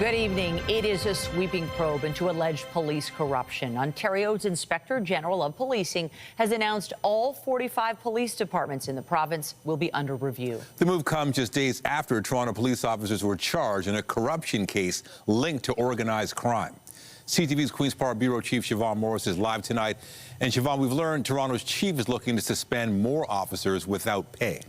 Good evening. It is a sweeping probe into alleged police corruption. Ontario's Inspector General of Policing has announced all 45 police departments in the province will be under review. The move comes just days after Toronto police officers were charged in a corruption case linked to organized crime. CTV's Queen's Park Bureau Chief Siobhan Morris is live tonight. And Siobhan, we've learned Toronto's chief is looking to suspend more officers without pay.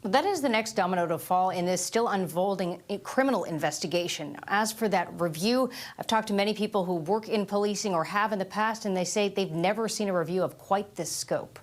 That is the next domino to fall in this still unfolding criminal investigation. As for that review, I've talked to many people who work in policing or have in the past, and they say they've never seen a review of quite this scope.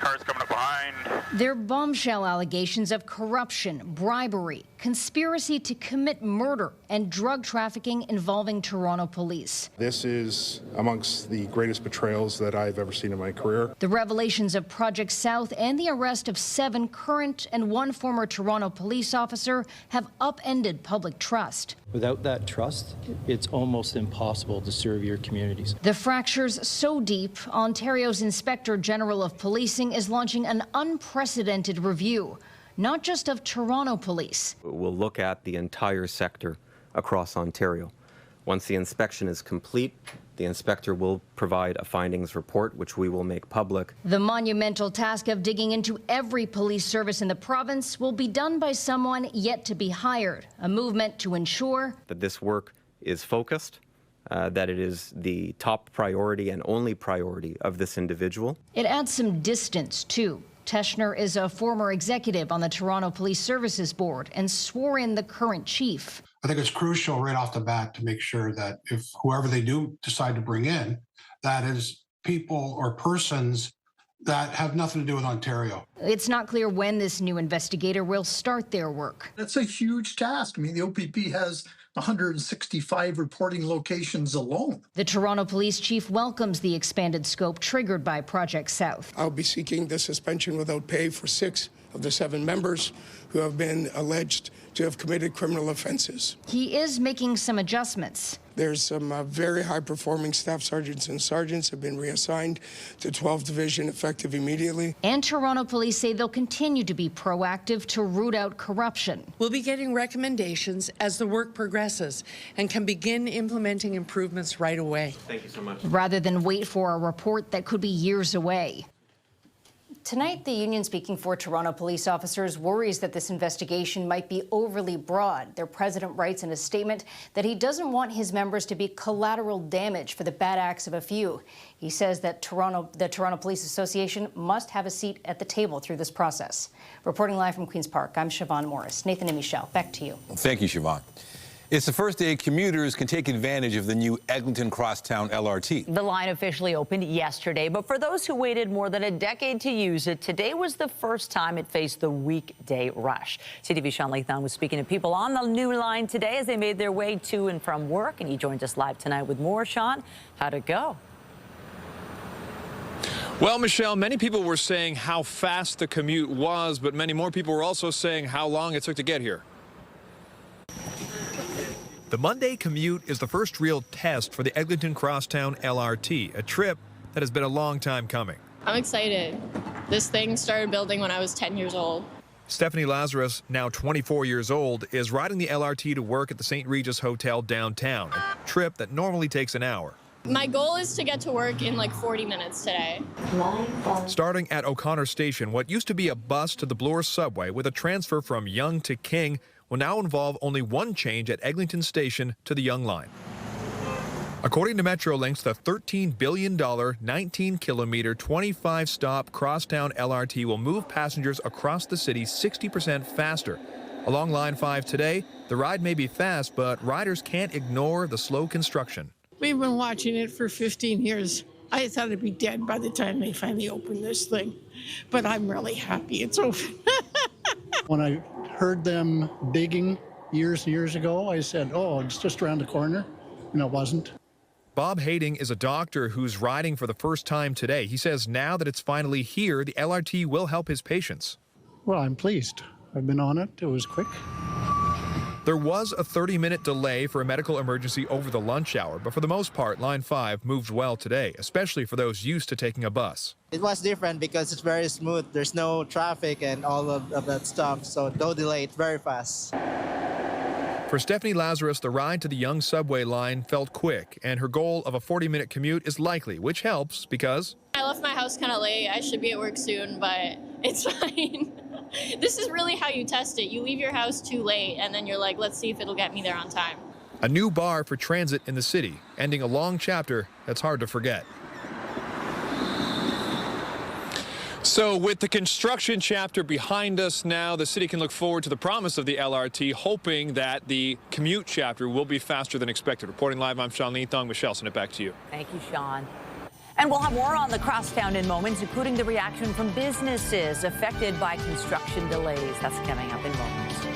Cars coming up behind. They're bombshell allegations of corruption, bribery, conspiracy to commit murder, and drug trafficking involving Toronto police. This is amongst the greatest betrayals that I've ever seen in my career. The revelations of Project South and the arrest of 7 current and 1 former Toronto police officer have upended public trust. Without that trust, it's almost impossible to serve your communities. The fractures so deep, Ontario's Inspector General of Policing is launching an unprecedented review, not just of Toronto police. We'll look at the entire sector across Ontario. Once the inspection is complete, the inspector will provide a findings report, which we will make public. The monumental task of digging into every police service in the province will be done by someone yet to be hired, a movement to ensure that this work is focused, that it is the top priority and only priority of this individual. It adds some distance, too. Teschner is a former executive on the Toronto Police Services Board and swore in the current chief. I think it's crucial right off the bat to make sure that if whoever they do decide to bring in, that is people or persons that have nothing to do with Ontario. It's not clear when this new investigator will start their work. That's a huge task. I mean, the OPP has 165 reporting locations alone. The Toronto Police Chief welcomes the expanded scope triggered by Project South. I'll be seeking the suspension without pay for 6 of the 7 members who have been alleged to have committed criminal offenses. He is making some adjustments. There's some very high-performing staff sergeants and sergeants have been reassigned to 12th Division effective immediately. And Toronto police say they'll continue to be proactive to root out corruption. We'll be getting recommendations as the work progresses and can begin implementing improvements right away. Thank you so much. Rather than wait for a report that could be years away. Tonight, the union speaking for Toronto police officers worries that this investigation might be overly broad. Their president writes in a statement that he doesn't want his members to be collateral damage for the bad acts of a few. He says that the Toronto Police Association must have a seat at the table through this process. Reporting live from Queen's Park, I'm Siobhan Morris. Nathan and Michelle, back to you. Well, thank you, Siobhan. It's the first day commuters can take advantage of the new Eglinton Crosstown LRT. The line officially opened yesterday, but for those who waited more than a decade to use it, today was the first time it faced the weekday rush. CTV's Shelley was speaking to people on the new line today as they made their way to and from work, and he joins us live tonight with more. Sean, how'd it go? Well, Michelle, many people were saying how fast the commute was, but many more people were also saying how long it took to get here. The Monday commute is the first real test for the Eglinton Crosstown LRT, a trip that has been a long time coming. I'm excited. This thing started building when I was 10 years old. Stephanie Lazarus, now 24 years old, is riding the LRT to work at the St. Regis Hotel downtown, a trip that normally takes an hour. My goal is to get to work in like 40 minutes today. Starting at O'Connor Station, what used to be a bus to the Bloor subway with a transfer from Yonge to King will now involve only one change at Eglinton Station to the Yonge line. According to Metrolinx, the $13 billion, 19-kilometer, 25-stop Crosstown LRT will move passengers across the city 60% faster. Along Line 5 today, the ride may be fast, but riders can't ignore the slow construction. We've been watching it for 15 years. I thought it'd be dead by the time they finally opened this thing, but I'm really happy it's open. When I heard them digging years and years ago, I said, oh, it's just around the corner, and it wasn't. Bob Hading is a doctor who's riding for the first time today. He says now that it's finally here, the LRT will help his patients. Well, I'm pleased. I've been on it. It was quick. There was a 30-minute delay for a medical emergency over the lunch hour, but for the most part, Line 5 moved well today, especially for those used to taking a bus. It was different because it's very smooth. There's no traffic and all of that stuff, so no delay. It's very fast. For Stephanie Lazarus, the ride to the Yonge subway line felt quick, and her goal of a 40-minute commute is likely, which helps because I left my house kind of late. I should be at work soon, but it's fine. This is really how you test it. You leave your house too late, and then you're like, let's see if it'll get me there on time. a new bar for transit in the city, ending a long chapter that's hard to forget. So with the construction chapter behind us now, the city can look forward to the promise of the LRT, hoping that the commute chapter will be faster than expected. Reporting live, I'm Shelley with Michelle. Send it back to you. Thank you, Sean. And we'll have more on the crosstown in moments, including the reaction from businesses affected by construction delays. That's coming up in moments.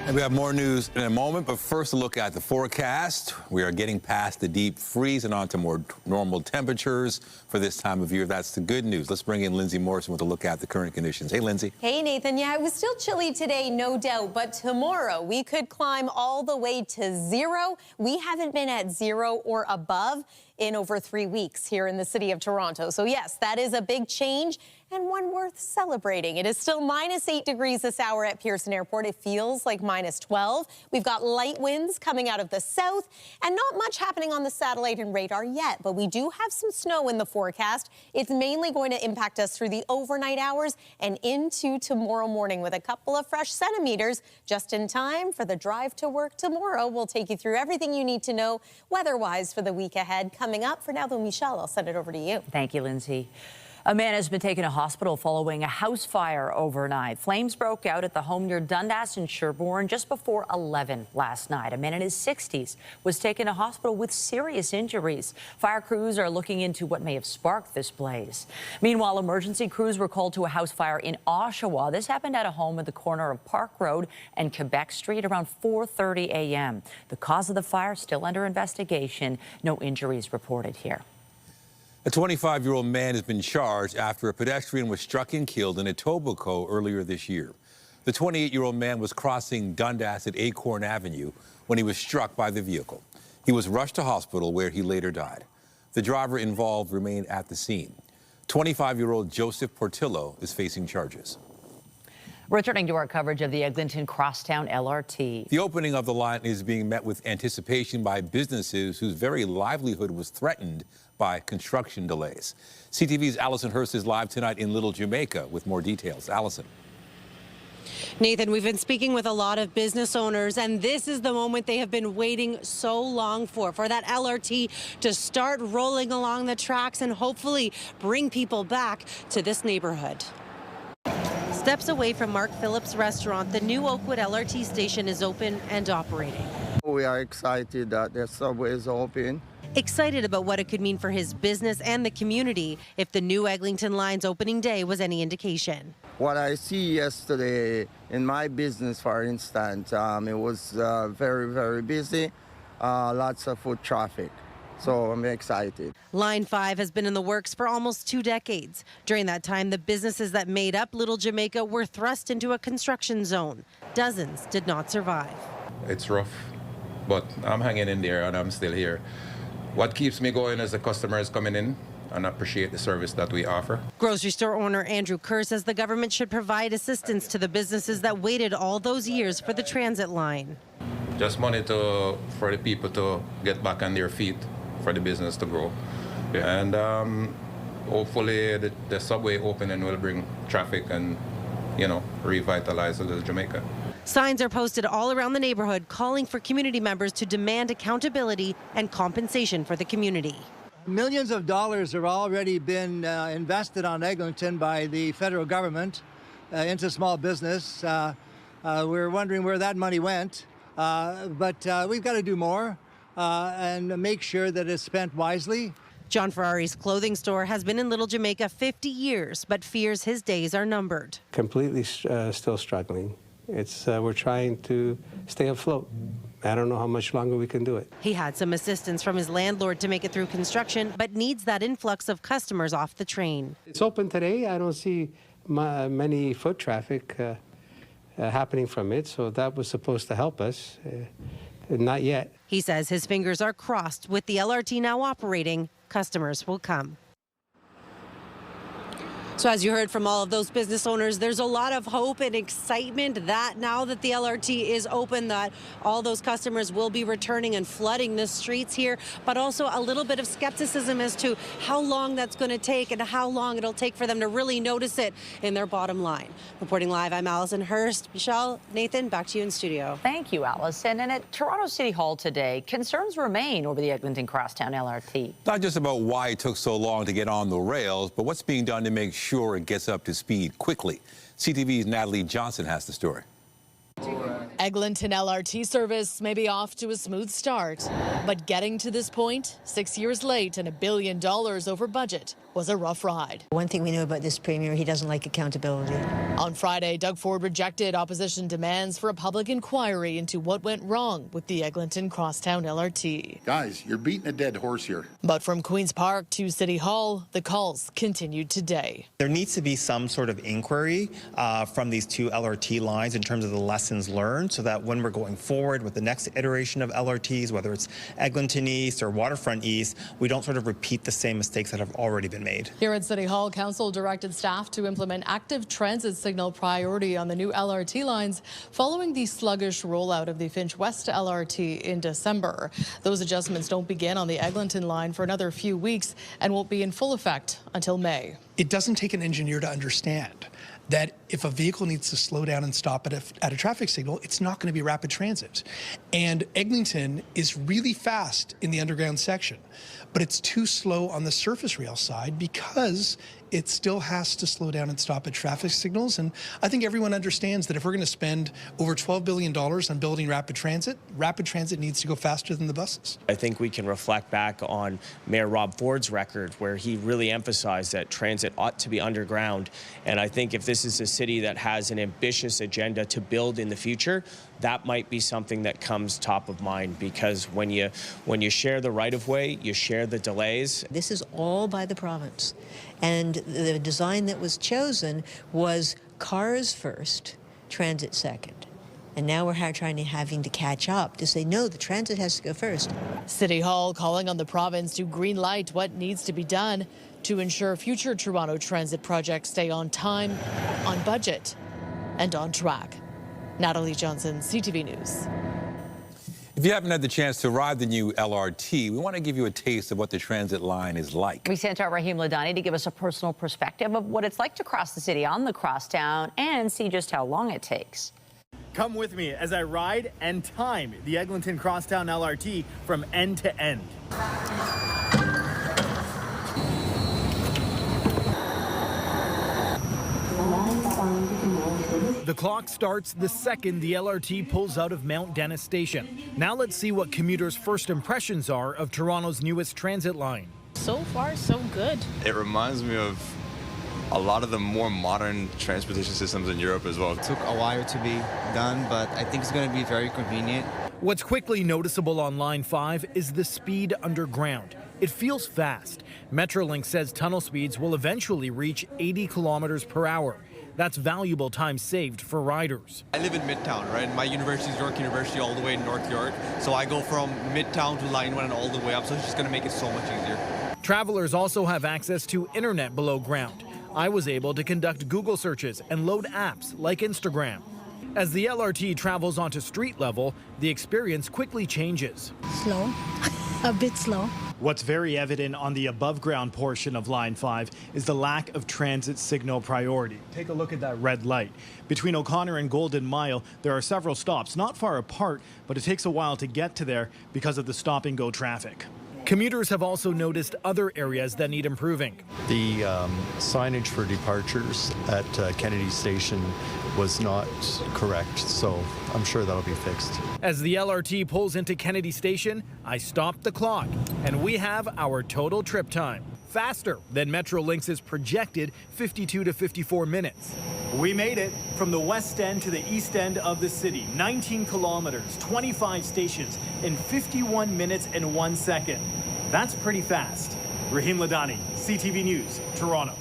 And we have more news in a moment, but first a look at the forecast. We are getting past the deep freeze and onto more normal temperatures for this time of year. That's the good news. Let's bring in Lindsay Morrison with a look at the current conditions. Hey, Lindsay. Hey, Nathan. Yeah, it was still chilly today, no doubt, but tomorrow we could climb all the way to 0. We haven't been at 0 or above in over 3 weeks here in the city of Toronto. So yes, that is a big change and one worth celebrating. It is still -8 degrees this hour at Pearson Airport. It feels like -12. We've got light winds coming out of the south and not much happening on the satellite and radar yet, but we do have some snow in the forecast. It's mainly going to impact us through the overnight hours and into tomorrow morning with a couple of fresh centimeters just in time for the drive to work tomorrow. We'll take you through everything you need to know weather-wise for the week ahead. Coming up, for now though, Michelle, I'll send it over to you. Thank you, Lindsay. A man has been taken to hospital following a house fire overnight. Flames broke out at the home near Dundas and Sherbourne just before 11 last night. A man in his 60s was taken to hospital with serious injuries. Fire crews are looking into what may have sparked this blaze. Meanwhile, emergency crews were called to a house fire in Oshawa. This happened at a home at the corner of Park Road and Quebec Street around 4:30 a.m. The cause of the fire still under investigation. No injuries reported here. A 25-year-old man has been charged after a pedestrian was struck and killed in Etobicoke earlier this year. The 28-year-old man was crossing Dundas at Acorn Avenue when he was struck by the vehicle. He was rushed to hospital where he later died. The driver involved remained at the scene. 25-year-old Joseph Portillo is facing charges. Returning to our coverage of the Eglinton Crosstown LRT. The opening of the line is being met with anticipation by businesses whose very livelihood was threatened by construction delays. CTV's Allison Hurst is live tonight in Little Jamaica with more details. Allison. Nathan, we've been speaking with a lot of business owners, and this is the moment they have been waiting so long for that LRT to start rolling along the tracks and hopefully bring people back to this neighborhood. Steps away from Mark Phillips' restaurant, the new Oakwood LRT station is open and operating. We are excited that the subway is open. Excited about what it could mean for his business and the community if the new Eglinton line's opening day was any indication. What I see yesterday in my business, for instance, it was very, very busy, lots of foot traffic. So I'm excited. Line 5 has been in the works for almost 2 decades. During that time, the businesses that made up Little Jamaica were thrust into a construction zone. Dozens did not survive. It's rough, but I'm hanging in there and I'm still here. What keeps me going is the customers coming in and appreciate the service that we offer. Grocery store owner Andrew Kerr says the government should provide assistance to the businesses that waited all those years for the transit line. Just money for the people to get back on their feet, for the business to grow. Yeah. And hopefully the subway opening will bring traffic and, revitalize Little Jamaica. Signs are posted all around the neighborhood calling for community members to demand accountability and compensation for the community. Millions of dollars have already been invested on Eglinton by the federal government into small business. We're wondering where that money went, but we've got to do more and make sure that it's spent wisely. John Ferrari's clothing store has been in Little Jamaica 50 years, but fears his days are numbered. Completely still struggling. We're trying to stay afloat. I don't know how much longer we can do it. He had some assistance from his landlord to make it through construction, but needs that influx of customers off the train. It's open today. I don't see many foot traffic happening from it, so that was supposed to help us. Not yet. He says his fingers are crossed. With the LRT now operating, customers will come. So as you heard from all of those business owners, there's a lot of hope and excitement that now that the LRT is open, that all those customers will be returning and flooding the streets here, but also a little bit of skepticism as to how long that's going to take and how long it'll take for them to really notice it in their bottom line. Reporting live, I'm Allison Hurst. Michelle, Nathan, back to you in studio. Thank you, Allison. And at Toronto City Hall today, concerns remain over the Eglinton Crosstown LRT. Not just about why it took so long to get on the rails, but what's being done to make sure it gets up to speed quickly. CTV's Natalie Johnson has the story. Eglinton LRT service may be off to a smooth start, but getting to this point, 6 years late and $1 billion over budget, was a rough ride. One thing we know about this premier, he doesn't like accountability. On Friday, Doug Ford rejected opposition demands for a public inquiry into what went wrong with the Eglinton Crosstown LRT. Guys, you're beating a dead horse here. But from Queen's Park to City Hall, the calls continued today. There needs to be some sort of inquiry from these two LRT lines in terms of the lessons learned, so that when we're going forward with the next iteration of LRTs, whether it's Eglinton East or Waterfront East, we don't sort of repeat the same mistakes that have already been made. Here at City Hall, Council directed staff to implement active transit signal priority on the new LRT lines following the sluggish rollout of the Finch West LRT in December. Those adjustments don't begin on the Eglinton line for another few weeks and won't be in full effect until May. It doesn't take an engineer to understand that if a vehicle needs to slow down and stop at a traffic signal, it's not going to be rapid transit. And Eglinton is really fast in the underground section, but it's too slow on the surface rail side because it still has to slow down and stop at traffic signals. And I think everyone understands that if we're going to spend over $12 billion on building rapid transit needs to go faster than the buses. I think we can reflect back on Mayor Rob Ford's record, where he really emphasized that transit ought to be underground. And I think if this is a city that has an ambitious agenda to build in the future, that might be something that comes top of mind, because when you share the right-of-way, you share the delays. This is all by the province. And the design that was chosen was cars first, transit second. And now we're having to catch up to say, no, the transit has to go first. City Hall calling on the province to green light what needs to be done to ensure future Toronto transit projects stay on time, on budget, and on track. Natalie Johnson, CTV News. If you haven't had the chance to ride the new LRT, we want to give you a taste of what the transit line is like. We sent our Rahim Ladani to give us a personal perspective of what it's like to cross the city on the crosstown and see just how long it takes. Come with me as I ride and time the Eglinton Crosstown LRT from end to end. The clock starts the second the LRT pulls out of Mount Dennis Station. Now let's see what commuters' first impressions are of Toronto's newest transit line. So far, so good. It reminds me of a lot of the more modern transportation systems in Europe as well. It took a while to be done, but I think it's going to be very convenient. What's quickly noticeable on Line 5 is the speed underground. It feels fast. Metrolink says tunnel speeds will eventually reach 80 kilometers per hour. That's valuable time saved for riders. I live in Midtown, right? My university is York University all the way in North York. So I go from Midtown to Line 1 and all the way up. So it's just going to make it so much easier. Travelers also have access to internet below ground. I was able to conduct Google searches and load apps like Instagram. As the LRT travels onto street level, the experience quickly changes. Slow, a bit slow. What's very evident on the above-ground portion of Line 5 is the lack of transit signal priority. Take a look at that red light. Between O'Connor and Golden Mile, there are several stops, not far apart, but it takes a while to get to there because of the stop-and-go traffic. Commuters have also noticed other areas that need improving. The signage for departures at Kennedy Station was not correct, so I'm sure that'll be fixed. As the LRT pulls into Kennedy Station, I stopped the clock, and we have our total trip time. Faster than Metrolinx's projected 52 to 54 minutes. We made it from the west end to the east end of the city. 19 kilometers, 25 stations in 51 minutes and 1 second. That's pretty fast. Rahim Ladani, CTV News, Toronto.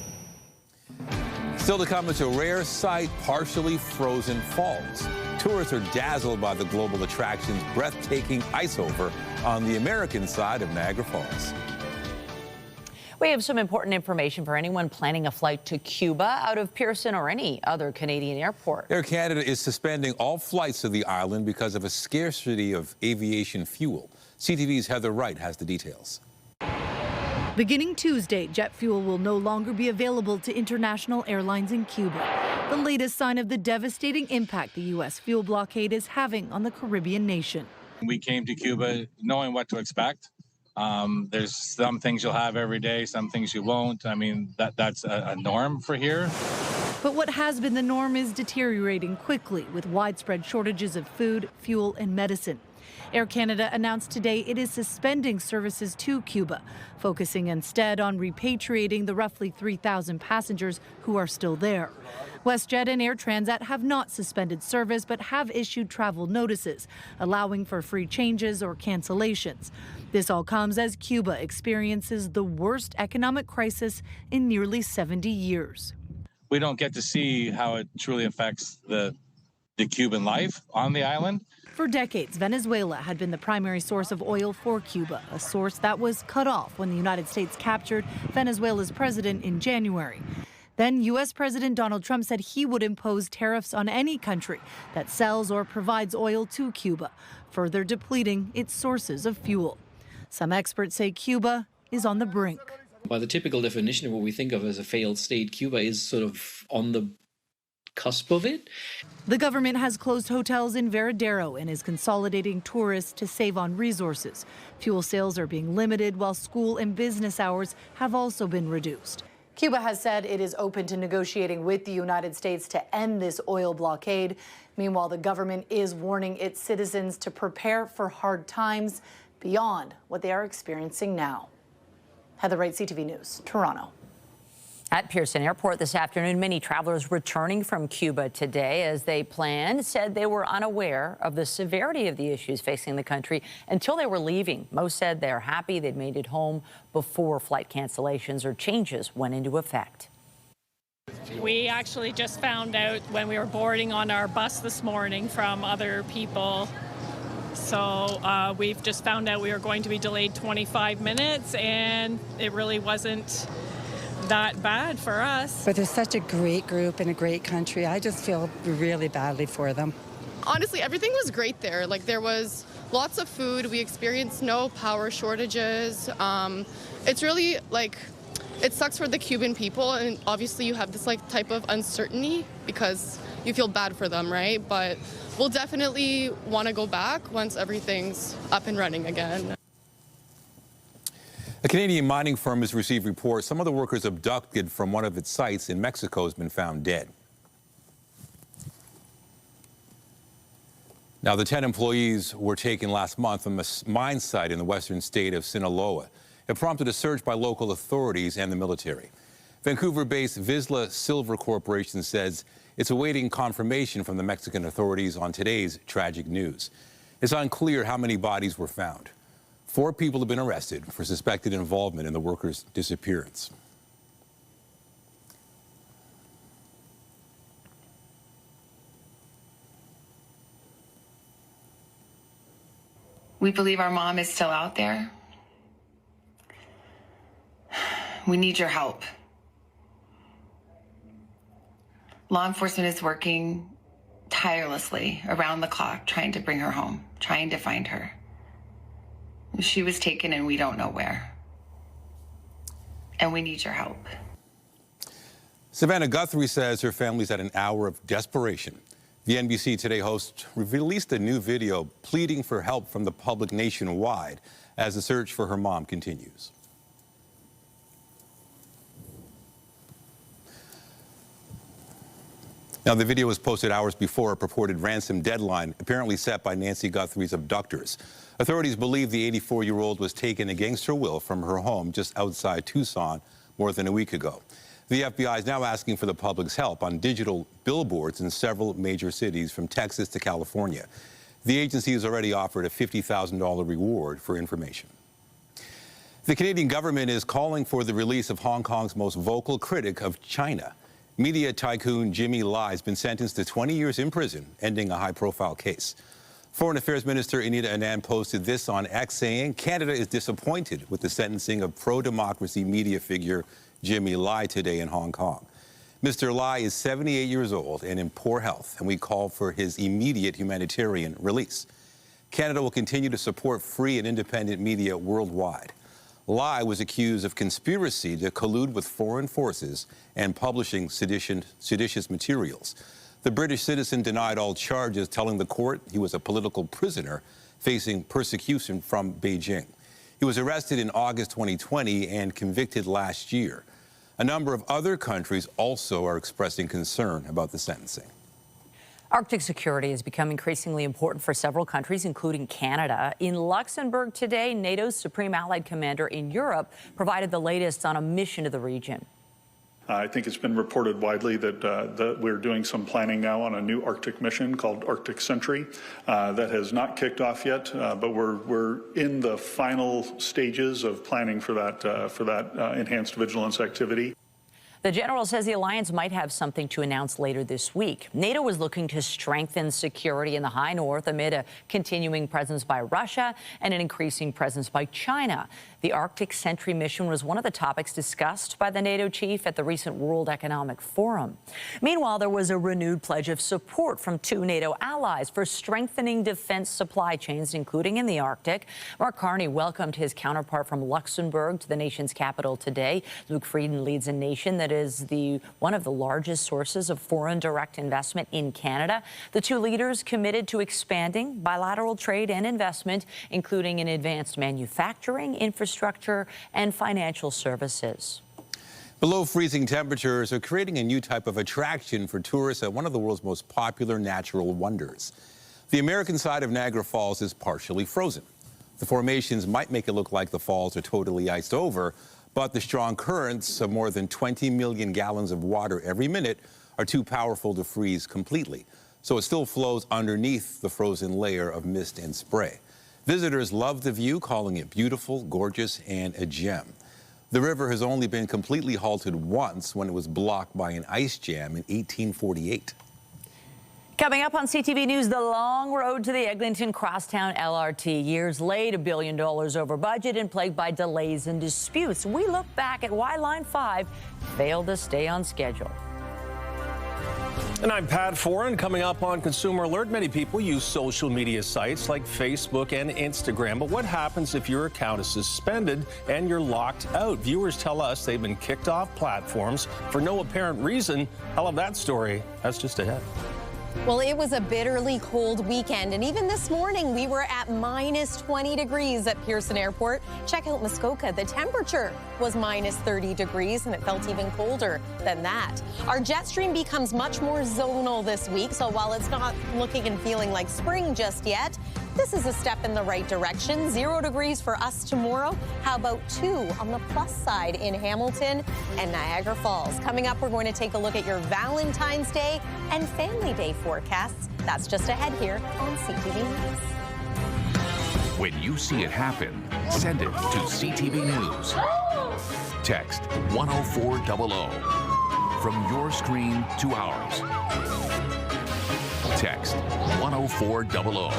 Still to come, it's a rare sight, partially frozen falls. Tourists are dazzled by the global attraction's breathtaking ice over on the American side of Niagara Falls. We have some important information for anyone planning a flight to Cuba out of Pearson or any other Canadian airport. Air Canada is suspending all flights to the island because of a scarcity of aviation fuel. CTV's Heather Wright has the details. Beginning Tuesday, jet fuel will no longer be available to international airlines in Cuba. The latest sign of the devastating impact the U.S. fuel blockade is having on the Caribbean nation. We came to Cuba knowing what to expect. There's some things you'll have every day, some things you won't. I mean, that's a norm for here. But what has been the norm is deteriorating quickly with widespread shortages of food, fuel, and medicine. Air Canada announced today it is suspending services to Cuba, focusing instead on repatriating the roughly 3,000 passengers who are still there. WestJet and Air Transat have not suspended service but have issued travel notices, allowing for free changes or cancellations. This all comes as Cuba experiences the worst economic crisis in nearly 70 years. We don't get to see how it truly affects the Cuban life on the island. For decades, Venezuela had been the primary source of oil for Cuba, a source that was cut off when the United States captured Venezuela's president in January. Then U.S. President Donald Trump said he would impose tariffs on any country that sells or provides oil to Cuba, further depleting its sources of fuel. Some experts say Cuba is on the brink. By the typical definition of what we think of as a failed state, Cuba is sort of on the cusp of it. The government has closed hotels in Veradero and is consolidating tourists to save on resources. Fuel sales are being limited while school and business hours have also been reduced. Cuba has said it is open to negotiating with the United States to end this oil blockade. Meanwhile, the government is warning its citizens to prepare for hard times beyond what they are experiencing now. Heather Wright, CTV News, Toronto. At Pearson Airport this afternoon, many travelers returning from Cuba today, as they planned, said they were unaware of the severity of the issues facing the country until they were leaving. Most said they're happy they'd made it home before flight cancellations or changes went into effect. We actually just found out when we were boarding on our bus this morning from other people. So we've just found out we were going to be delayed 25 minutes, and it really wasn't that bad for us. But they're such a great group and a great country. I just feel really badly for them. Honestly, everything was great there. Like, there was lots of food. We experienced no power shortages. It's really, like, it sucks for the Cuban people, and obviously you have this, like, type of uncertainty because you feel bad for them, right? But we'll definitely want to go back once everything's up and running again. A Canadian mining firm has received reports some of the workers abducted from one of its sites in Mexico has been found dead. Now, the 10 employees were taken last month from a mine site in the western state of Sinaloa. It prompted a search by local authorities and the military. Vancouver-based Vizsla Silver Corporation says it's awaiting confirmation from the Mexican authorities on today's tragic news. It's unclear how many bodies were found. 4 people have been arrested for suspected involvement in the workers' disappearance. We believe our mom is still out there. We need your help. Law enforcement is working tirelessly around the clock trying to bring her home, trying to find her. She was taken and we don't know where. And we need your help. Savannah Guthrie says her family's at an hour of desperation. The NBC Today host released a new video pleading for help from the public nationwide as the search for her mom continues. Now, the video was posted hours before a purported ransom deadline apparently set by Nancy Guthrie's abductors. Authorities believe the 84-year-old was taken against her will from her home just outside Tucson more than a week ago. The FBI is now asking for the public's help on digital billboards in several major cities from Texas to California. The agency has already offered a $50,000 reward for information. The Canadian government is calling for the release of Hong Kong's most vocal critic of China. Media tycoon Jimmy Lai has been sentenced to 20 years in prison, ending a high-profile case. Foreign Affairs Minister Anita Anand posted this on X, saying Canada is disappointed with the sentencing of pro-democracy media figure Jimmy Lai today in Hong Kong. Mr. Lai is 78 years old and in poor health, and we call for his immediate humanitarian release. Canada will continue to support free and independent media worldwide. Lai was accused of conspiracy to collude with foreign forces and publishing seditious materials. The British citizen denied all charges, telling the court he was a political prisoner facing persecution from Beijing. He was arrested in August 2020 and convicted last year. A number of other countries also are expressing concern about the sentencing. Arctic security has become increasingly important for several countries, including Canada. In Luxembourg today, NATO's Supreme Allied Commander in Europe provided the latest on a mission to the region. I think it's been reported widely that we're doing some planning now on a new Arctic mission called Arctic Sentry that has not kicked off yet, but we're in the final stages of planning for that enhanced vigilance activity. The general says the alliance might have something to announce later this week. NATO is looking to strengthen security in the high north amid a continuing presence by Russia and an increasing presence by China. The Arctic Sentry mission was one of the topics discussed by the NATO chief at the recent World Economic Forum. Meanwhile, there was a renewed pledge of support from two NATO allies for strengthening defense supply chains, including in the Arctic. Mark Carney welcomed his counterpart from Luxembourg to the nation's capital today. Luke Frieden leads a nation that is one of the largest sources of foreign direct investment in Canada. The two leaders committed to expanding bilateral trade and investment, including in advanced manufacturing, infrastructure, and financial services. Below freezing temperatures are creating a new type of attraction for tourists at one of the world's most popular natural wonders. The American side of Niagara Falls is partially frozen. The formations might make it look like the falls are totally iced over, but the strong currents of more than 20 million gallons of water every minute are too powerful to freeze completely. So it still flows underneath the frozen layer of mist and spray. Visitors love the view, calling it beautiful, gorgeous, and a gem. The river has only been completely halted once, when it was blocked by an ice jam in 1848. Coming up on CTV News, the long road to the Eglinton Crosstown LRT. Years late, $1 billion over budget and plagued by delays and disputes. We look back at why Line 5 failed to stay on schedule. And I'm Pat Foran. Coming up on Consumer Alert, many people use social media sites like Facebook and Instagram. But what happens if your account is suspended and you're locked out? Viewers tell us they've been kicked off platforms for no apparent reason. I'll have that story. That's just ahead. Well, it was a bitterly cold weekend, and even this morning we were at minus 20 degrees at Pearson Airport. Check out Muskoka. The temperature was minus 30 degrees, and it felt even colder than that. Our jet stream becomes much more zonal this week, so while it's not looking and feeling like spring just yet, this is a step in the right direction. 0 degrees for us tomorrow. How about 2 on the plus side in Hamilton and Niagara Falls? Coming up, we're going to take a look at your Valentine's Day and Family Day forecasts. That's just ahead here on CTV News. When you see it happen, send it to CTV News. Text 10400 from your screen to ours. Text 10400.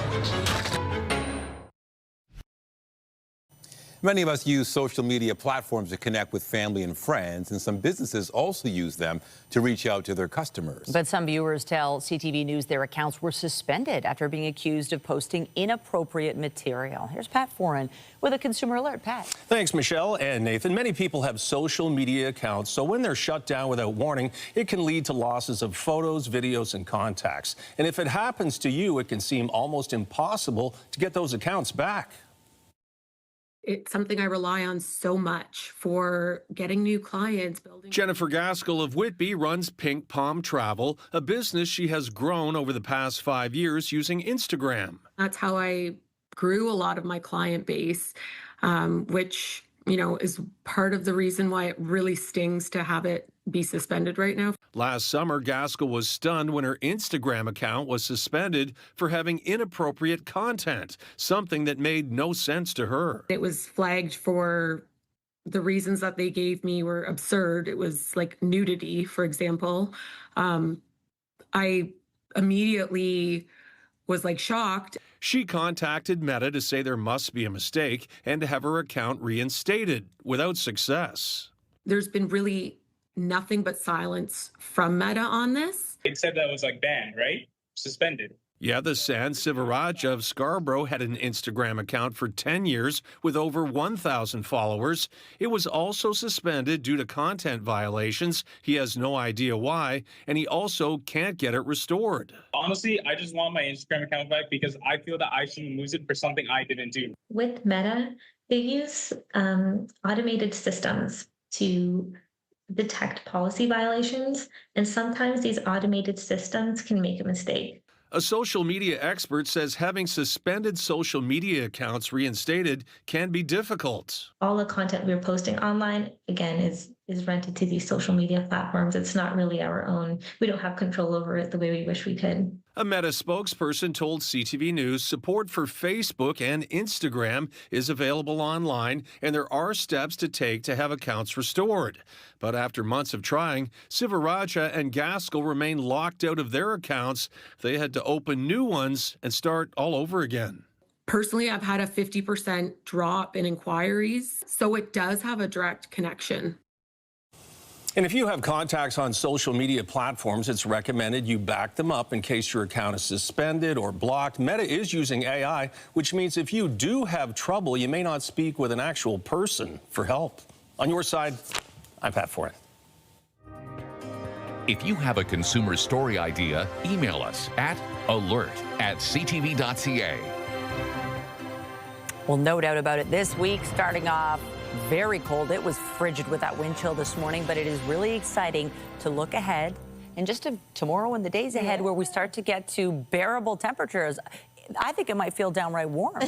Many of us use social media platforms to connect with family and friends, and some businesses also use them to reach out to their customers. But some viewers tell CTV News their accounts were suspended after being accused of posting inappropriate material. Here's Pat Foran with a Consumer Alert. Pat. Thanks, Michelle and Nathan. Many people have social media accounts, so when they're shut down without warning, it can lead to losses of photos, videos, and contacts. And if it happens to you, it can seem almost impossible to get those accounts back. It's something I rely on so much for getting new clients. Jennifer Gaskell of Whitby runs Pink Palm Travel, a business she has grown over the past 5 years using Instagram. That's how I grew a lot of my client base, which, you know, is part of the reason why it really stings to have it be suspended right now. Last summer, Gaskell was stunned when her Instagram account was suspended for having inappropriate content, something that made no sense to her. It was flagged for the reasons that they gave me were absurd. It was like nudity, for example. I immediately was like shocked. She contacted Meta to say there must be a mistake and to have her account reinstated without success. There's been really nothing but silence from Meta on this. It said that was like banned, right? Suspended. Yeah, the San Sivaraj of Scarborough had an Instagram account for 10 years with over 1,000 followers. It was also suspended due to content violations. He has no idea why, and he also can't get it restored. Honestly, I just want my Instagram account back because I feel that I shouldn't lose it for something I didn't do. With Meta, they use automated systems to detect policy violations, and sometimes these automated systems can make a mistake. A social media expert says having suspended social media accounts reinstated can be difficult. All the content we're posting online, again, is rented to these social media platforms. It's not really our own. We don't have control over it the way we wish we could. A Meta spokesperson told CTV News support for Facebook and Instagram is available online, and there are steps to take to have accounts restored. But after months of trying, Sivaraja and Gaskell remain locked out of their accounts. They had to open new ones and start all over again. Personally, I've had a 50% drop in inquiries, so it does have a direct connection. And if you have contacts on social media platforms, it's recommended you back them up in case your account is suspended or blocked. Meta is using AI, which means if you do have trouble, you may not speak with an actual person for help. On your side, I'm Pat Foran. If you have a consumer story idea, email us at alert@ctv.ca. Well, no doubt about it. This week, starting off very cold. It was frigid with that wind chill this morning, but it is really exciting to look ahead and just to tomorrow and the days ahead where we start to get to bearable temperatures. I think it might feel downright warm.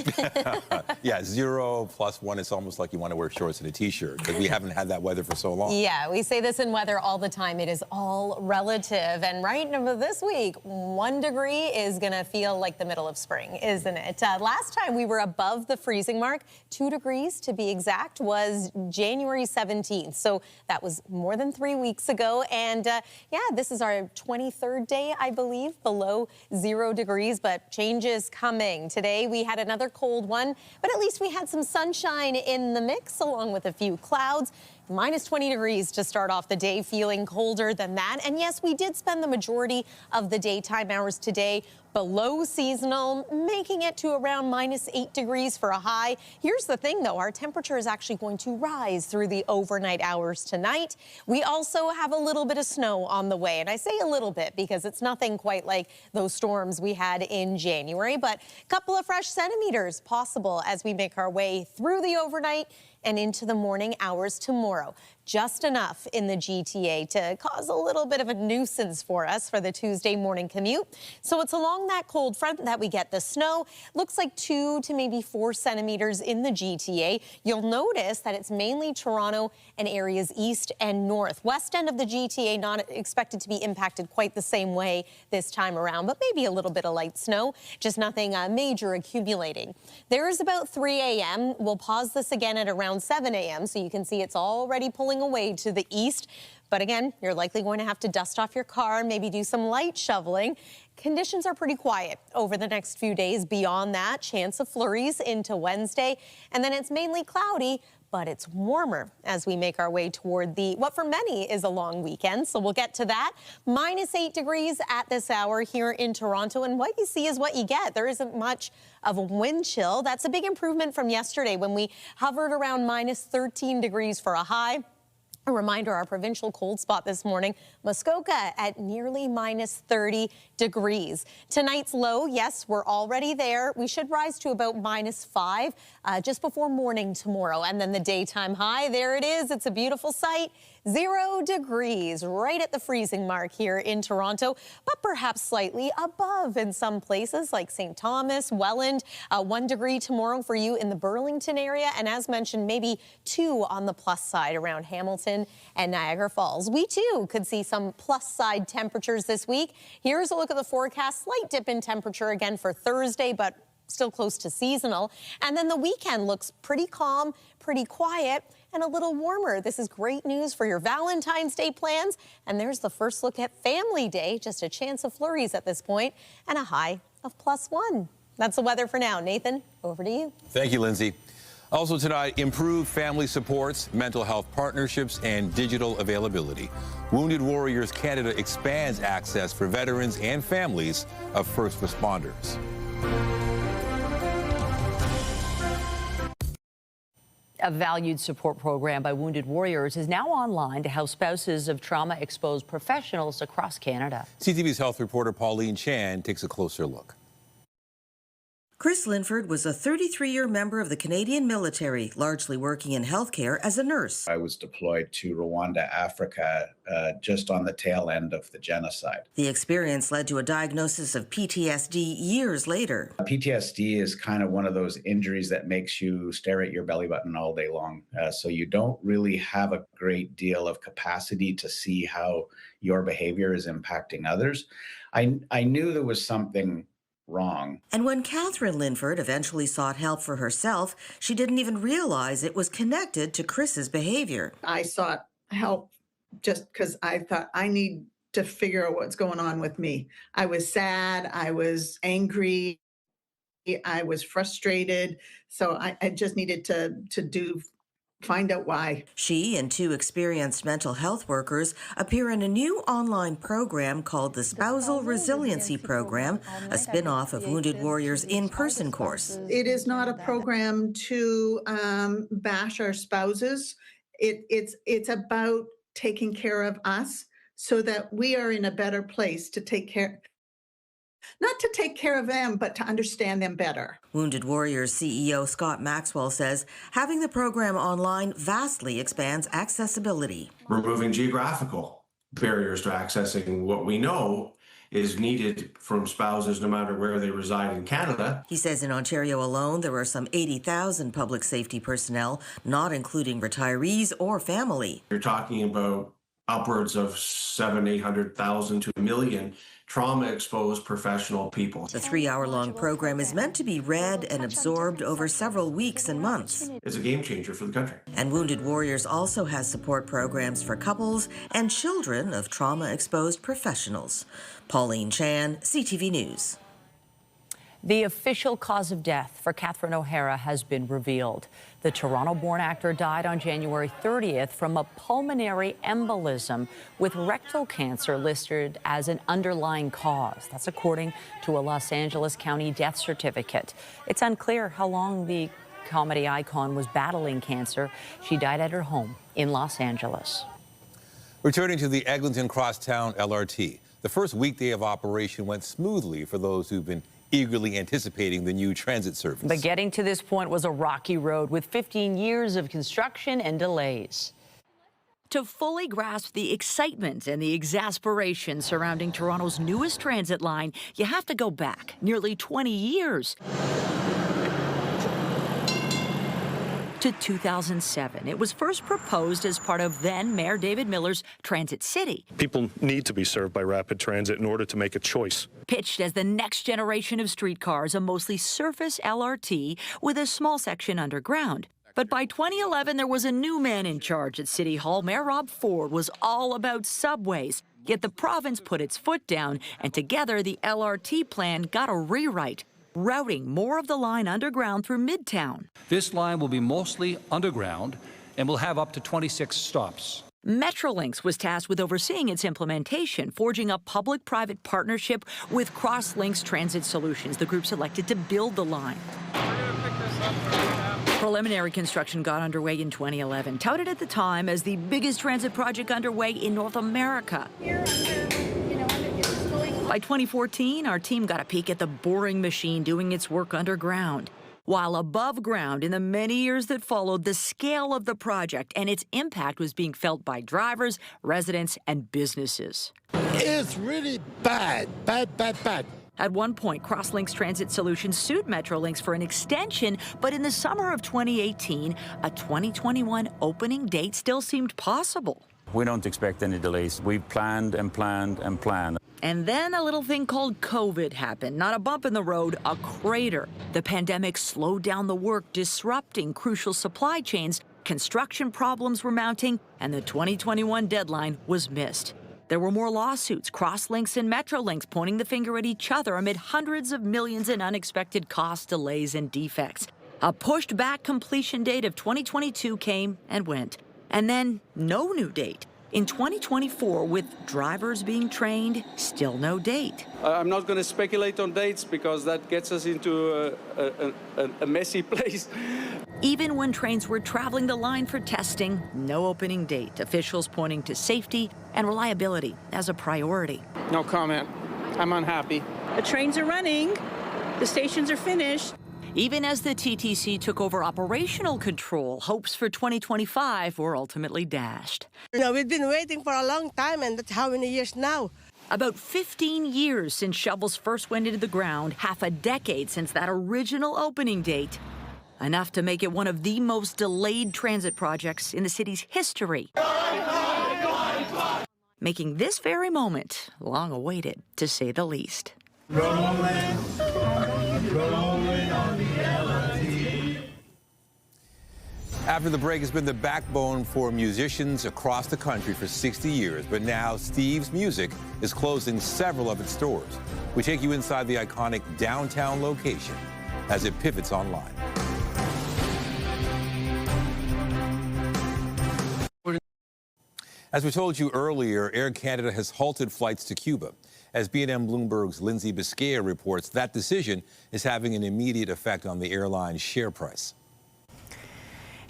Yeah, 0 plus 1, it's almost like you want to wear shorts and a T-shirt because we haven't had that weather for so long. Yeah, we say this in weather all the time. It is all relative. And right now this week, 1 degree is going to feel like the middle of spring, isn't it? Last time we were above the freezing mark, 2 degrees to be exact, was January 17th. So that was more than 3 weeks ago. And yeah, this is our 23rd day, I believe, below 0 degrees, but changes coming. Today we had another cold one, but at least we had some sunshine in the mix along with a few clouds. Minus 20 degrees to start off the day, feeling colder than that. And yes, we did spend the majority of the daytime hours today below seasonal, making it to around minus 8 degrees for a high. Here's the thing, though. Our temperature is actually going to rise through the overnight hours tonight. We also have a little bit of snow on the way. And I say a little bit because it's nothing quite like those storms we had in January, but a couple of fresh centimeters possible as we make our way through the overnight and into the morning hours tomorrow. Just enough in the GTA to cause a little bit of a nuisance for us for the Tuesday morning commute. So it's along that cold front that we get the snow. Looks like 2 to maybe 4 centimeters in the GTA. You'll notice that it's mainly Toronto and areas east and north. West end of the GTA not expected to be impacted quite the same way this time around, but maybe a little bit of light snow, just nothing major accumulating. There is about 3 a.m. We'll pause this again at around 7 a.m. so you can see it's already pulling away to the east. But again, you're likely going to have to dust off your car, maybe do some light shoveling. Conditions are pretty quiet over the next few days. Beyond that, chance of flurries into Wednesday. And then it's mainly cloudy, but it's warmer as we make our way toward what for many is a long weekend. So we'll get to that. Minus 8 degrees at this hour here in Toronto. And what you see is what you get. There isn't much of a wind chill. That's a big improvement from yesterday when we hovered around minus 13 degrees for a high. A reminder, our provincial cold spot this morning, Muskoka at nearly minus 30 degrees. Tonight's low, yes, we're already there. We should rise to about minus 5 just before morning tomorrow. And then the daytime high, there it is. It's a beautiful sight. 0 degrees, right at the freezing mark here in Toronto, but perhaps slightly above in some places like St. Thomas, Welland. 1 degree tomorrow for you in the Burlington area. And as mentioned, maybe 2 on the plus side around Hamilton and Niagara Falls. We too could see some plus side temperatures this week. Here's a look at the forecast. Slight dip in temperature again for Thursday, but still close to seasonal. And then the weekend looks pretty calm, pretty quiet, and a little warmer. This is great news for your Valentine's Day plans. And there's the first look at Family Day. Just a chance of flurries at this point and a high of +1. That's the weather for now. Nathan, over to you. Thank you, Lindsay. Also tonight, improved family supports, mental health partnerships, and digital availability. Wounded Warriors Canada expands access for veterans and families of first responders. A valued support program by Wounded Warriors is now online to help spouses of trauma-exposed professionals across Canada. CTV's health reporter Pauline Chan takes a closer look. Chris Linford was a 33-year member of the Canadian military, largely working in healthcare as a nurse. I was deployed to Rwanda, Africa, just on the tail end of the genocide. The experience led to a diagnosis of PTSD years later. PTSD is kind of one of those injuries that makes you stare at your belly button all day long. So you don't really have a great deal of capacity to see how your behavior is impacting others. I knew there was something wrong. And when Catherine Linford eventually sought help for herself, she didn't even realize it was connected to Chris's behavior. I sought help just because I thought I need to figure out what's going on with me. I was sad, I was angry, I was frustrated. So I just needed to find out why. She and 2 experienced mental health workers appear in a new online program called the Spousal Resiliency Program, a spin-off of Wounded Warriors in-person course. It is not a program to bash our spouses. It's about taking care of us so that we are in a better place to take care, not to take care of them, but to understand them better. Wounded Warriors CEO Scott Maxwell says having the program online vastly expands accessibility. Removing geographical barriers to accessing what we know is needed from spouses no matter where they reside in Canada. He says in Ontario alone, there are some 80,000 public safety personnel, not including retirees or family. You're talking about upwards of 700,000 to 1 million trauma-exposed professional people. The 3-hour-long program is meant to be read and absorbed over several weeks and months. It's a game changer for the country. And Wounded Warriors also has support programs for couples and children of trauma-exposed professionals. Pauline Chan, CTV News. The official cause of death for Catherine O'Hara has been revealed. The Toronto-born actor died on January 30th from a pulmonary embolism with rectal cancer listed as an underlying cause. That's according to a Los Angeles County death certificate. It's unclear how long the comedy icon was battling cancer. She died at her home in Los Angeles. Returning to the Eglinton Crosstown LRT, the first weekday of operation went smoothly for those who've been eagerly anticipating the new transit service. But getting to this point was a rocky road with 15 years of construction and delays. To fully grasp the excitement and the exasperation surrounding Toronto's newest transit line, you have to go back nearly 20 years. To 2007. It was first proposed as part of then Mayor David Miller's Transit City. People need to be served by rapid transit in order to make a choice. Pitched as the next generation of streetcars, a mostly surface LRT with a small section underground. But by 2011, there was a new man in charge at City Hall. Mayor Rob Ford was all about subways. Yet the province put its foot down, and together the LRT plan got a rewrite, routing more of the line underground through Midtown. This line will be mostly underground and will have up to 26 stops. Metrolinx was tasked with overseeing its implementation, forging a public-private partnership with Crosslinks Transit Solutions, the group selected to build the line. Preliminary construction got underway in 2011, touted at the time as the biggest transit project underway in North America. By 2014, our team got a peek at the boring machine doing its work underground. While above ground, in the many years that followed, the scale of the project and its impact was being felt by drivers, residents, and businesses. It's really bad. At one point, Crosslinks Transit Solutions sued Metrolinx for an extension, but in the summer of 2018, a 2021 opening date still seemed possible. We don't expect any delays. We've planned and planned and planned. And then a little thing called COVID happened. Not a bump in the road, a crater. The pandemic slowed down the work, disrupting crucial supply chains. Construction problems were mounting, and the 2021 deadline was missed. There were more lawsuits, Crosslinks and Metrolinks pointing the finger at each other amid hundreds of millions in unexpected costs, delays, and defects. A pushed-back completion date of 2022 came and went, and then no new date. In 2024, with drivers being trained, still no date. I'm not going to speculate on dates because that gets us into a messy place. Even when trains were traveling the line for testing, no opening date. Officials pointing to safety and reliability as a priority. No comment. I'm unhappy. The trains are running. The stations are finished. Even as the TTC took over operational control, hopes for 2025 were ultimately dashed. We've been waiting for a long time, and that's how many years now? About 15 years since shovels first went into the ground, half a decade since that original opening date. Enough to make it one of the most delayed transit projects in the city's history. Making this very moment long awaited, to say the least. Rolling on the LRT. After the break has been the backbone for musicians across the country for 60 years, but now Steve's Music is closing several of its stores. We take you inside the iconic downtown location as it pivots online. As we told you earlier, Air Canada has halted flights to Cuba. As B&M Bloomberg's Lindsay Biscaya reports, that decision is having an immediate effect on the airline's share price.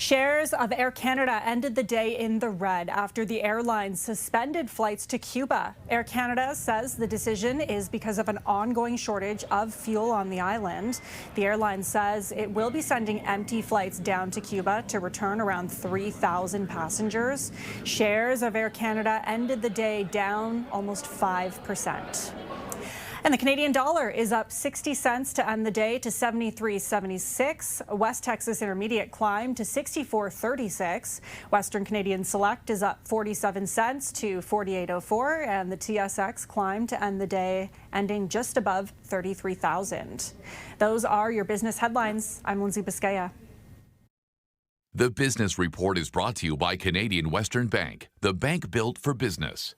Shares of Air Canada ended the day in the red after the airline suspended flights to Cuba. Air Canada says the decision is because of an ongoing shortage of fuel on the island. The airline says it will be sending empty flights down to Cuba to return around 3,000 passengers. Shares of Air Canada ended the day down almost 5%. And the Canadian dollar is up 60 cents to end the day to 73.76. West Texas Intermediate climbed to 64.36. Western Canadian Select is up 47 cents to 48.04. And the TSX climbed to end the day ending just above 33,000. Those are your business headlines. I'm Lindsay Biscaya. The Business Report is brought to you by Canadian Western Bank, the bank built for business.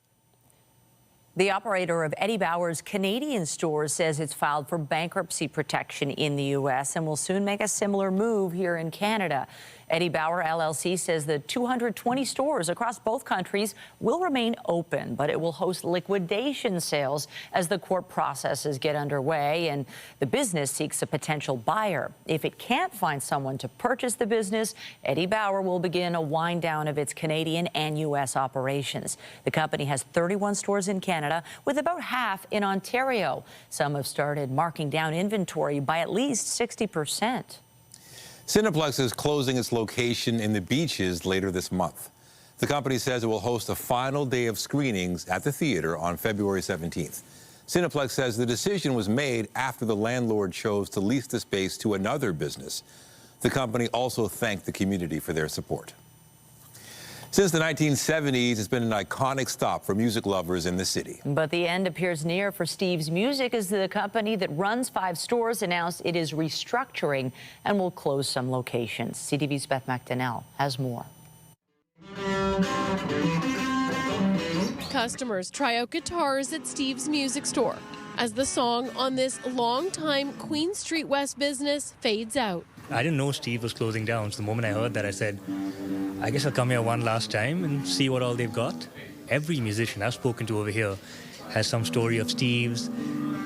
The operator of Eddie Bauer's Canadian store says it's filed for bankruptcy protection in the U.S. and will soon make a similar move here in Canada. Eddie Bauer LLC says the 220 stores across both countries will remain open, but it will host liquidation sales as the court processes get underway and the business seeks a potential buyer. If it can't find someone to purchase the business, Eddie Bauer will begin a wind down of its Canadian and U.S. operations. The company has 31 stores in Canada, with about half in Ontario. Some have started marking down inventory by at least 60%. Cineplex is closing its location in the Beaches later this month. The company says it will host a final day of screenings at the theater on February 17th. Cineplex says the decision was made after the landlord chose to lease the space to another business. The company also thanked the community for their support. Since the 1970s, it's been an iconic stop for music lovers in the city. But the end appears near for Steve's Music as the company that runs 5 stores announced it is restructuring and will close some locations. CTV's Beth McDonnell has more. Customers try out guitars at Steve's Music Store as the song on this long-time Queen Street West business fades out. I didn't know Steve was closing down, so the moment I heard that, I said, I guess I'll come here one last time and see what all they've got. Every musician I've spoken to over here has some story of Steve's.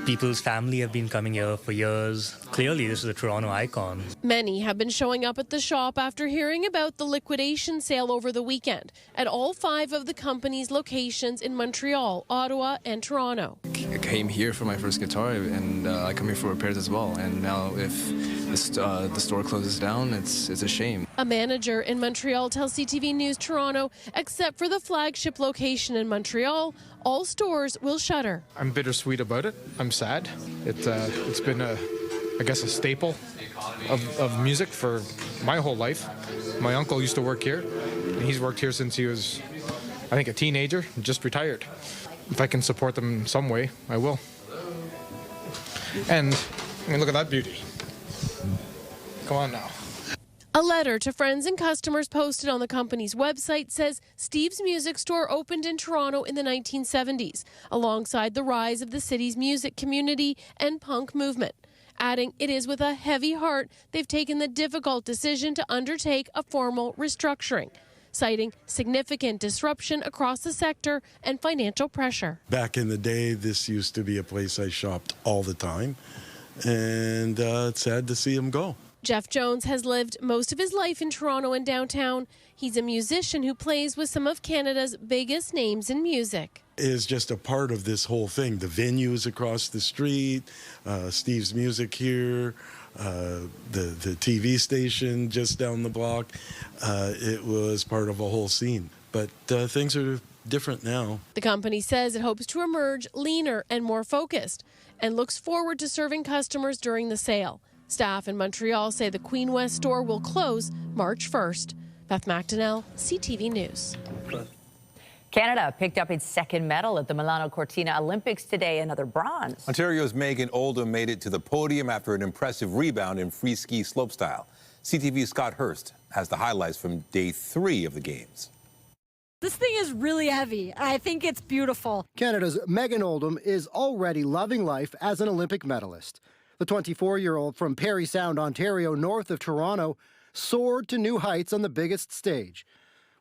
People's family have been coming here for years. Clearly, this is a Toronto icon. Many have been showing up at the shop after hearing about the liquidation sale over the weekend at all 5 of the company's locations in Montreal, Ottawa, and Toronto. I came here for my first guitar, and I come here for repairs as well. And now if the store closes down, it's a shame. A manager in Montreal tells CTV News Toronto, except for the flagship location in Montreal, all stores will shutter. I'm bittersweet about it. I'm sad. It's been I guess a staple of music for my whole life. My uncle used to work here, and he's worked here since he was, I think, a teenager, just retired. If I can support them in some way, I will. And I mean, look at that beauty. Come on now. A letter to friends and customers posted on the company's website says Steve's Music Store opened in Toronto in the 1970s, alongside the rise of the city's music community and punk movement, adding it is with a heavy heart they've taken the difficult decision to undertake a formal restructuring, citing significant disruption across the sector and financial pressure. Back in the day, this used to be a place I shopped all the time, and it's sad to see him go. Jeff Jones has lived most of his life in Toronto and downtown. He's a musician who plays with some of Canada's biggest names in music. Is just a part of this whole thing. The venues across the street, Steve's Music here, the TV station just down the block. It was part of a whole scene. But things are different now. The company says it hopes to emerge leaner and more focused and looks forward to serving customers during the sale. Staff in Montreal say the Queen West store will close March 1st. Beth McDonnell, CTV News. Canada picked up its second medal at the Milano Cortina Olympics today, another bronze. Ontario's Megan Oldham made it to the podium after an impressive rebound in free ski slopestyle. CTV's Scott Hurst has the highlights from day 3 of the Games. This thing is really heavy. I think it's beautiful. Canada's Megan Oldham is already loving life as an Olympic medalist. The 24-year-old from Parry Sound, Ontario, north of Toronto, soared to new heights on the biggest stage.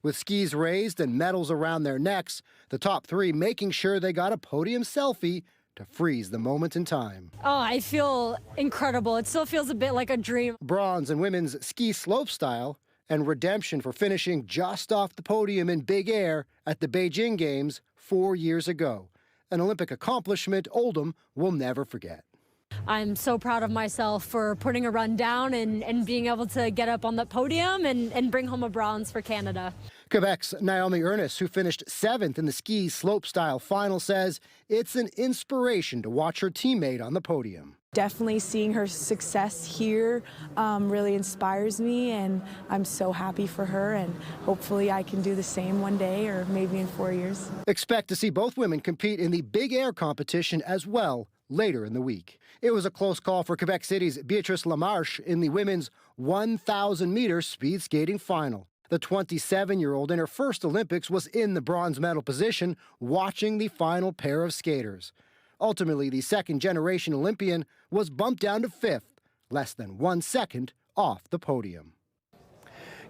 With skis raised and medals around their necks, the top 3 making sure they got a podium selfie to freeze the moment in time. Oh, I feel incredible. It still feels a bit like a dream. Bronze in women's ski slopestyle and redemption for finishing just off the podium in big air at the Beijing Games 4 years ago. An Olympic accomplishment Oldham will never forget. I'm so proud of myself for putting a run down and being able to get up on the podium and bring home a bronze for Canada. Quebec's Naomi Ernest, who finished 7th in the ski slopestyle final, says it's an inspiration to watch her teammate on the podium. Definitely seeing her success here really inspires me, and I'm so happy for her, and hopefully I can do the same one day or maybe in 4 years. Expect to see both women compete in the big air competition as well later in the week. It was a close call for Quebec City's Beatrice Lamarche in the women's 1,000-meter speed skating final. The 27-year-old in her first Olympics was in the bronze medal position watching the final pair of skaters. Ultimately, the second-generation Olympian was bumped down to 5th, less than 1 second off the podium.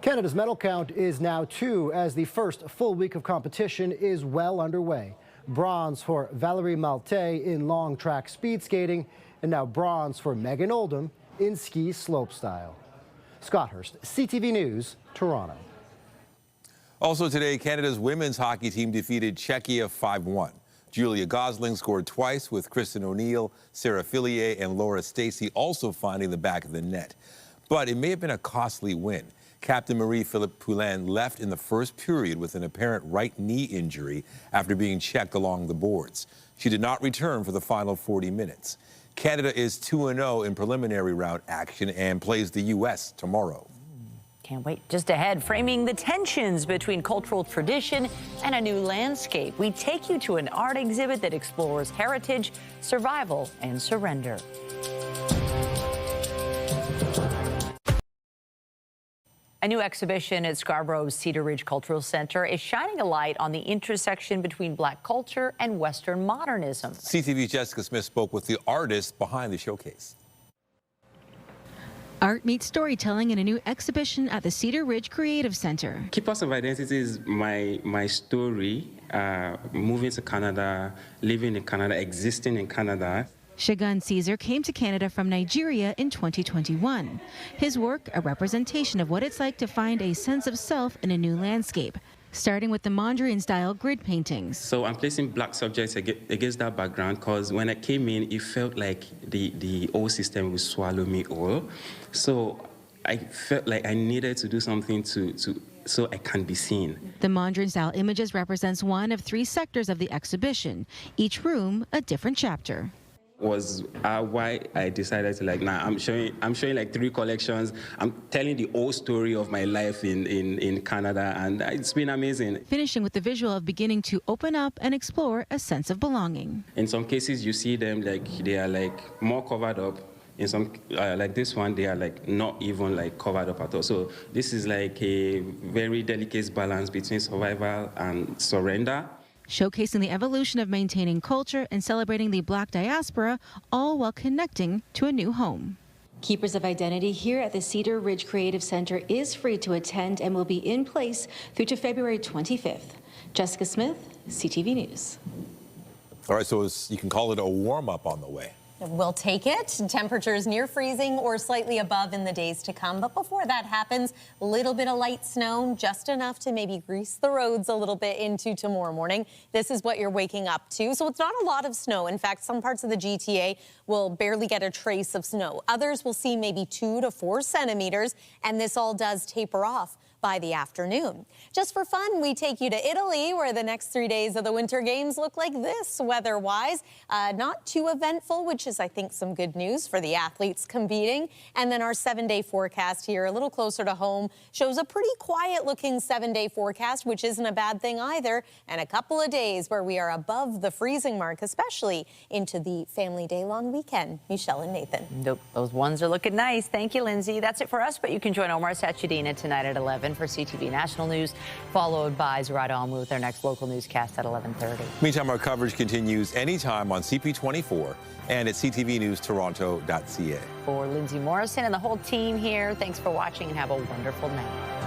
Canada's medal count is now 2 as the first full week of competition is well underway. Bronze for Valérie Malte in long track speed skating, and now bronze for Megan Oldham in ski slopestyle. Scott Hurst, CTV News, Toronto. Also today, Canada's women's hockey team defeated Czechia 5-1. Julia Gosling scored twice, with Kristen O'Neill, Sarah Fillier, and Laura Stacey also finding the back of the net. But it may have been a costly win. Captain Marie-Philippe Poulin left in the first period with an apparent right knee injury after being checked along the boards. She did not return for the final 40 minutes. Canada is 2-0 in preliminary round action and plays the U.S. tomorrow. Can't wait. Just ahead, framing the tensions between cultural tradition and a new landscape. We take you to an art exhibit that explores heritage, survival, and surrender. A new exhibition at Scarborough's Cedar Ridge Cultural Center is shining a light on the intersection between Black culture and Western modernism. CTV's Jessica Smith spoke with the artist behind the showcase. Art meets storytelling in a new exhibition at the Cedar Ridge Creative Center. Keepers of Identity is my story, moving to Canada, living in Canada, existing in Canada. Shagun Caesar came to Canada from Nigeria in 2021. His work, a representation of what it's like to find a sense of self in a new landscape, starting with the Mondrian-style grid paintings. So I'm placing Black subjects against that background because when I came in, it felt like the old system would swallow me all. So I felt like I needed to do something so I can be seen. The Mondrian-style images represents one of 3 sectors of the exhibition, each room a different chapter. Was why I decided to I'm showing like 3 collections. I'm telling the whole story of my life in Canada, and it's been amazing. Finishing with the visual of beginning to open up and explore a sense of belonging. In some cases, you see them like they are like more covered up. in some, like this one, they are like not even like covered up at all. So this is like a very delicate balance between survival and surrender. Showcasing the evolution of maintaining culture and celebrating the Black diaspora, all while connecting to a new home. Keepers of Identity here at the Cedar Ridge Creative Center is free to attend and will be in place through to February 25th. Jessica Smith, CTV News. All right, so you can call it a warm-up on the way. We'll take it. Temperatures near freezing or slightly above in the days to come. But before that happens, a little bit of light snow, just enough to maybe grease the roads a little bit into tomorrow morning. This is what you're waking up to. So it's not a lot of snow. In fact, some parts of the GTA will barely get a trace of snow. Others will see maybe 2 to 4 centimeters, and this all does taper off by the afternoon. Just for fun, we take you to Italy, where the next 3 days of the Winter Games look like this weather-wise. Not too eventful, which is, I think, some good news for the athletes competing. And then our 7-day forecast here, a little closer to home, shows a pretty quiet-looking 7-day forecast, which isn't a bad thing either, and a couple of days where we are above the freezing mark, especially into the family day-long weekend. Michelle and Nathan. Nope, those ones are looking nice. Thank you, Lindsay. That's it for us, but you can join Omar Sachedina tonight at 11 for CTV National News, followed by Zoraida Almu with our next local newscast at 11:30. Meantime, our coverage continues anytime on CP24 and at ctvnewstoronto.ca. For Lindsay Morrison and the whole team here, thanks for watching and have a wonderful night.